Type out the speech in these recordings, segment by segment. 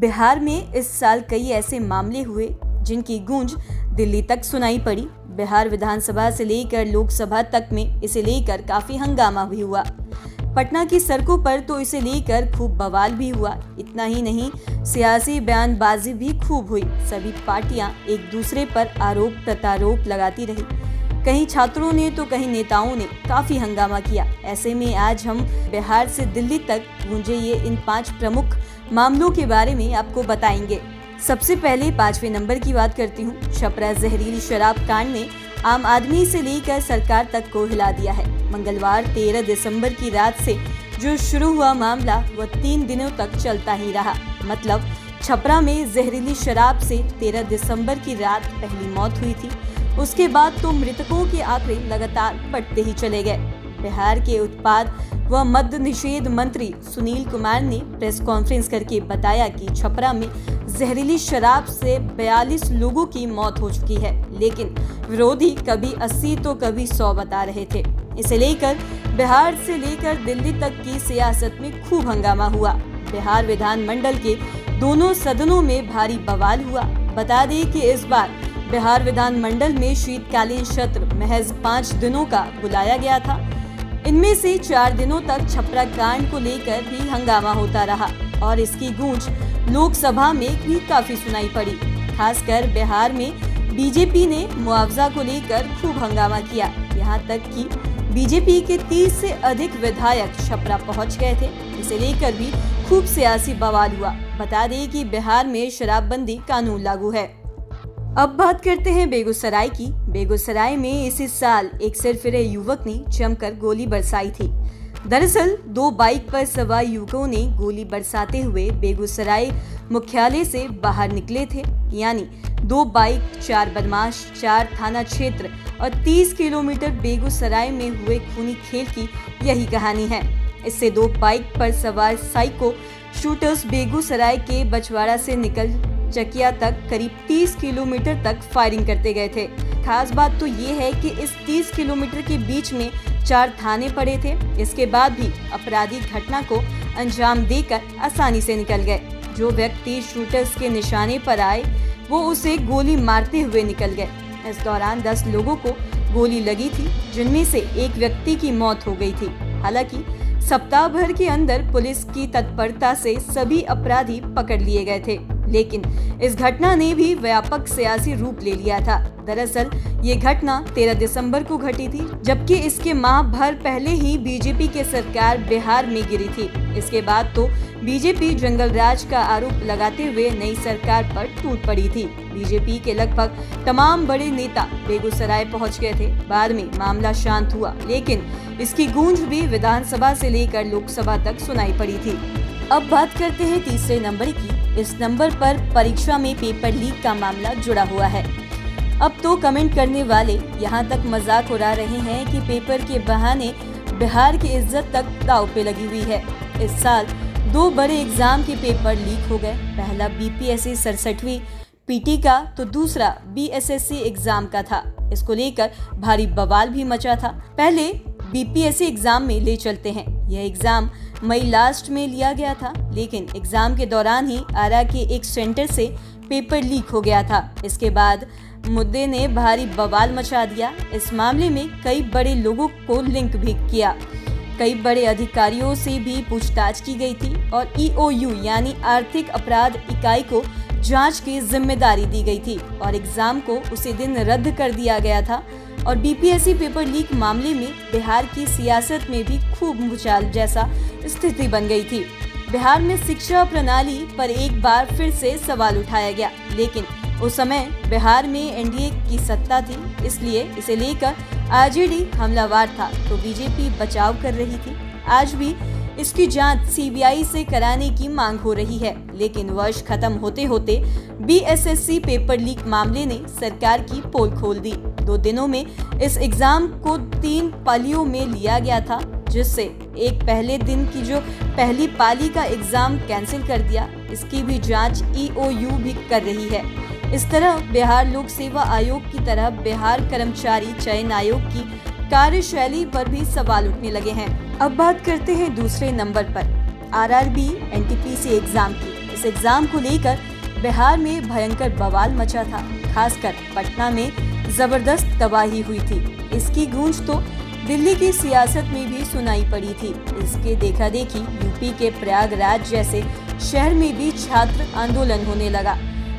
बिहार में इस साल कई ऐसे मामले हुए जिनकी गूंज दिल्ली तक सुनाई पड़ी। बिहार विधानसभा से लेकर लोकसभा तक में इसे लेकर काफी हंगामा भी हुआ। पटना की सड़कों पर तो इसे लेकर खूब बवाल भी हुआ। इतना ही नहीं, सियासी बयानबाजी भी खूब हुई। सभी पार्टियां एक दूसरे पर आरोप प्रत्यारोप लगाती रही। कहीं छात्रों ने तो कहीं नेताओं ने काफी हंगामा किया। ऐसे में आज हम बिहार से दिल्ली तक गूंजे ये इन 5 प्रमुख मामलों के बारे में आपको बताएंगे। सबसे पहले 5वें नंबर की बात करती हूँ। छपरा जहरीली शराब कांड ने आम आदमी से लेकर सरकार तक को हिला दिया है। मंगलवार 13 दिसंबर की रात से जो शुरू हुआ मामला वह 3 दिनों तक चलता ही रहा। मतलब छपरा में जहरीली शराब से 13 दिसंबर की रात पहली मौत हुई थी। उसके बाद तो मृतकों के आंकड़े लगातार बढ़ते ही चले गए। बिहार के उत्पाद व मद्य निषेध मंत्री सुनील कुमार ने प्रेस कॉन्फ्रेंस करके बताया कि छपरा में जहरीली शराब से 42 लोगों की मौत हो चुकी है, लेकिन विरोधी कभी 80 तो कभी 100 बता रहे थे। इसे लेकर बिहार से लेकर दिल्ली तक की सियासत में खूब हंगामा हुआ। बिहार विधानमंडल के दोनों सदनों में भारी बवाल हुआ। बता दें कि इस बार बिहार विधानमंडल में शीतकालीन सत्र महज 5 दिनों का बुलाया गया था। इनमें से 4 दिनों तक छपरा कांड को लेकर भी हंगामा होता रहा और इसकी गूंज लोकसभा में भी काफी सुनाई पड़ी। खासकर बिहार में बीजेपी ने मुआवजा को लेकर खूब हंगामा किया। यहाँ तक कि बीजेपी के 30 से अधिक विधायक छपरा पहुंच गए थे। इसे लेकर भी खूब सियासी बवाल हुआ। बता दें कि बिहार में शराबबंदी कानून लागू है। अब बात करते हैं बेगूसराय की। बेगूसराय में इसी साल एक सिरफिरे युवक ने जमकर गोली बरसाई थी। दरअसल 2 बाइक पर सवार युवकों ने गोली बरसाते हुए बेगूसराय मुख्यालय से बाहर निकले थे। यानी 2 बाइक, 4 बदमाश, 4 थाना क्षेत्र और 30 किलोमीटर बेगूसराय में हुए खूनी खेल की यही कहानी है। इससे 2 बाइक पर सवार साइको शूटर्स बेगूसराय के बछवाड़ा से निकल चकिया तक करीब 30 किलोमीटर तक फायरिंग करते गए थे। खास बात तो ये है कि इस 30 किलोमीटर के बीच में 4 थाने पड़े थे। इसके बाद भी अपराधी घटना को अंजाम देकर आसानी से निकल गए। जो व्यक्ति शूटर्स के निशाने पर आए वो उसे गोली मारते हुए निकल गए। इस दौरान 10 लोगों को गोली लगी थी, जिनमें से एक व्यक्ति की मौत हो गई थी। हालांकि सप्ताह भर के अंदर पुलिस की तत्परता से सभी अपराधी पकड़ लिए गए थे, लेकिन इस घटना ने भी व्यापक सियासी रूप ले लिया था। दरअसल ये घटना 13 दिसंबर को घटी थी, जबकि इसके माह भर पहले ही बीजेपी की सरकार बिहार में गिरी थी। इसके बाद तो बीजेपी जंगल राज का आरोप लगाते हुए नई सरकार पर टूट पड़ी थी। बीजेपी के लगभग तमाम बड़े नेता बेगूसराय पहुंच गए थे। बाद में मामला शांत हुआ, लेकिन इसकी गूंज भी विधानसभा से लेकर लोकसभा तक सुनाई पड़ी थी। अब बात करते हैं तीसरे नंबर की। इस नंबर पर परीक्षा में पेपर लीक का मामला जुड़ा हुआ है। अब तो कमेंट करने वाले यहाँ तक मजाक उड़ा रहे हैं कि पेपर के बहाने बिहार की इज्जत तक दांव पे लगी हुई है। इस साल 2 बड़े एग्जाम के पेपर लीक हो गए। पहला बीपीएससी 67वीं पीटी का तो दूसरा बीएसएससी एग्जाम का था। इसको लेकर भारी बवाल भी मचा था। पहले बीपीएससी एग्जाम में ले चलते हैं। यह एग्जाम मई लास्ट में लिया गया था, लेकिन एग्जाम के दौरान ही आरा के एक सेंटर से पेपर लीक हो गया था। इसके बाद मुद्दे ने भारी बवाल मचा दिया। इस मामले में कई बड़े लोगों को लिंक भी किया। कई बड़े अधिकारियों से भी पूछताछ की गई थी और ईओयू यानी आर्थिक अपराध इकाई को जांच की जिम्मेदारी दी गई थी और एग्जाम को उसी दिन रद्द कर दिया गया था। और बीपीएससी पेपर लीक मामले में बिहार की सियासत में भी खूब भूचाल जैसा स्थिति बन गई थी। बिहार में शिक्षा प्रणाली पर एक बार फिर से सवाल उठाया गया, लेकिन उस समय बिहार में एनडीए की सत्ता थी, इसलिए इसे लेकर आरजेडी हमलावर था तो बीजेपी बचाव कर रही थी। आज भी इसकी जांच सीबीआई से कराने की मांग हो रही है, लेकिन वर्ष खत्म होते होते बीएसएससी पेपर लीक मामले ने सरकार की पोल खोल दी। 2 दिनों में इस एग्जाम को 3 पालियों में लिया गया था, जिससे एक पहले दिन की जो पहली पाली का एग्जाम कैंसिल कर दिया। इसकी भी जांच ईओयू भी कर रही है। इस तरह बिहार लोक सेवा आयोग की तरह बिहार कर्मचारी चयन आयोग की कार्यशैली पर भी सवाल उठने लगे हैं। अब बात करते हैं दूसरे नंबर पर आरआरबी एनटीपीसी एग्जाम की। इस एग्जाम को लेकर बिहार में भयंकर बवाल मचा था। खासकर पटना में जबरदस्त तबाही हुई थी। इसकी गूंज तो दिल्ली की सियासत में भी सुनाई पड़ी थी। इसके देखा देखी यूपी के प्रयागराज जैसे शहर में भी छात्र आंदोलन होने लगा।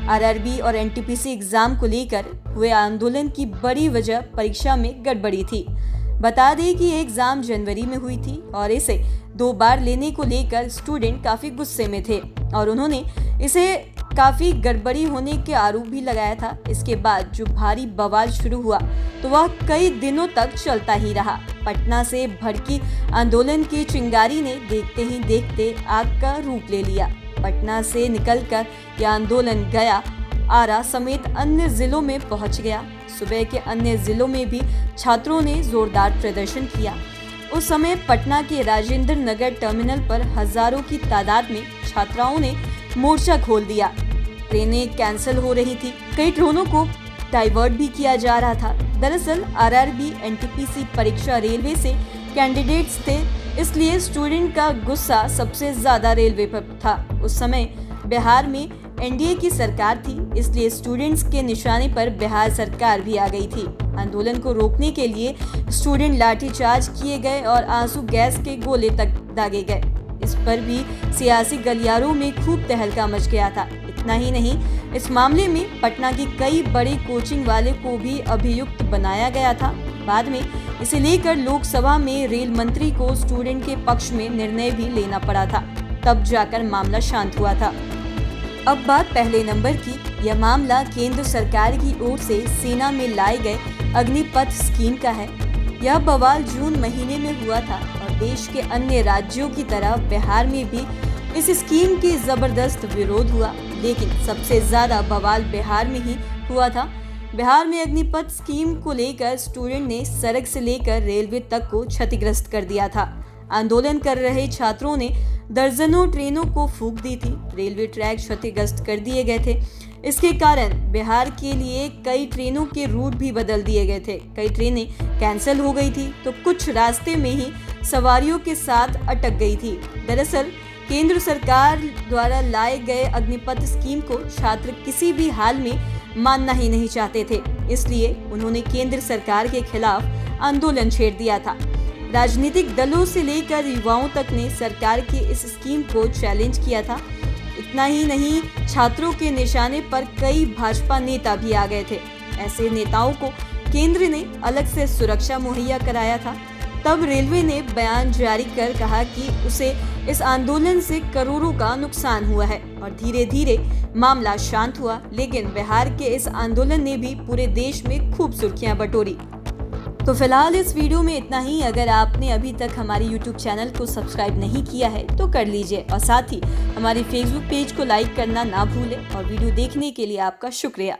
आरआरबी और एनटीपीसी एग्जाम को लेकर हुए आंदोलन की बड़ी वजह परीक्षा में गड़बड़ी थी। बता दें कि ये एग्जाम जनवरी में हुई थी और इसे 2 बार लेने को लेकर स्टूडेंट काफी गुस्से में थे और उन्होंने इसे काफी गड़बड़ी होने के आरोप भी लगाया था। इसके बाद जो भारी बवाल शुरू हुआ तो वह कई दिनों तक चलता ही रहा। पटना से भड़की आंदोलन की चिंगारी ने देखते ही देखते आग का रूप ले लिया। पटना से निकलकर यह आंदोलन गया, आरा समेत अन्य जिलों में पहुंच गया। सुबह के अन्य जिलों में भी छात्रों ने जोरदार प्रदर्शन किया। उस समय पटना के राजेंद्र नगर टर्मिनल पर हजारों की तादाद में छात्राओं ने मोर्चा खोल दिया। ट्रेनें कैंसिल हो रही थी, कई ट्रेनों को डाइवर्ट भी किया जा रहा था। दरअसल आरआरबी एनटीपीसी परीक्षा रेलवे से कैंडिडेट्स थे, इसलिए स्टूडेंट का गुस्सा सबसे ज्यादा रेलवे पर था। उस समय बिहार में एनडीए की सरकार थी, इसलिए स्टूडेंट्स के निशाने पर बिहार सरकार भी आ गई थी। आंदोलन को रोकने के लिए स्टूडेंट लाठीचार्ज किए गए और आंसू गैस के गोले तक दागे गए। इस पर भी सियासी गलियारों में खूब तहलका मच गया था। इतना ही नहीं, इस मामले में पटना की कई बड़े कोचिंग वाले को भी अभियुक्त बनाया गया था। बाद में इसे लेकर लोकसभा में रेल मंत्री को स्टूडेंट के पक्ष में निर्णय भी लेना पड़ा था, तब जाकर मामला शांत हुआ था। अब बात पहले नंबर की। यह मामला केंद्र सरकार की ओर से सेना में लाए गए अग्निपथ स्कीम का है। यह बवाल जून महीने में हुआ था और देश के अन्य राज्यों की तरह बिहार में भी इस स्कीम की जबरदस्त विरोध हुआ, लेकिन सबसे ज्यादा बवाल बिहार में ही हुआ था। बिहार में अग्निपथ स्कीम को लेकर स्टूडेंट ने सड़क से लेकर रेलवे तक को क्षतिग्रस्त कर दिया था। आंदोलन कर रहे छात्रों ने दर्जनों ट्रेनों को फूंक दी थी। रेलवे ट्रैक क्षतिग्रस्त कर दिए गए थे। इसके कारण बिहार के लिए कई ट्रेनों के रूट भी बदल दिए गए थे। कई ट्रेनें कैंसिल हो गई थी तो कुछ रास्ते में ही सवारियों के साथ अटक गई थी। दरअसल केंद्र सरकार द्वारा लाए गए अग्निपथ स्कीम को छात्र किसी भी हाल में मानना ही नहीं चाहते थे, इसलिए उन्होंने केंद्र सरकार के खिलाफ आंदोलन छेड़ दिया था। राजनीतिक दलों से लेकर युवाओं तक ने सरकार की इस स्कीम को चैलेंज किया था। इतना ही नहीं, छात्रों के निशाने पर कई भाजपा नेता भी आ गए थे। ऐसे नेताओं को केंद्र ने अलग से सुरक्षा मुहैया कराया था। तब रेलवे ने बयान जारी कर कहा कि उसे इस आंदोलन से करोड़ों का नुकसान हुआ है और धीरे धीरे मामला शांत हुआ। लेकिन बिहार के इस आंदोलन ने भी पूरे देश में खूब सुर्खियां बटोरी। तो फिलहाल इस वीडियो में इतना ही। अगर आपने अभी तक हमारे YouTube चैनल को सब्सक्राइब नहीं किया है तो कर लीजिए और साथ ही हमारे Facebook पेज को लाइक करना ना भूलें। और वीडियो देखने के लिए आपका शुक्रिया।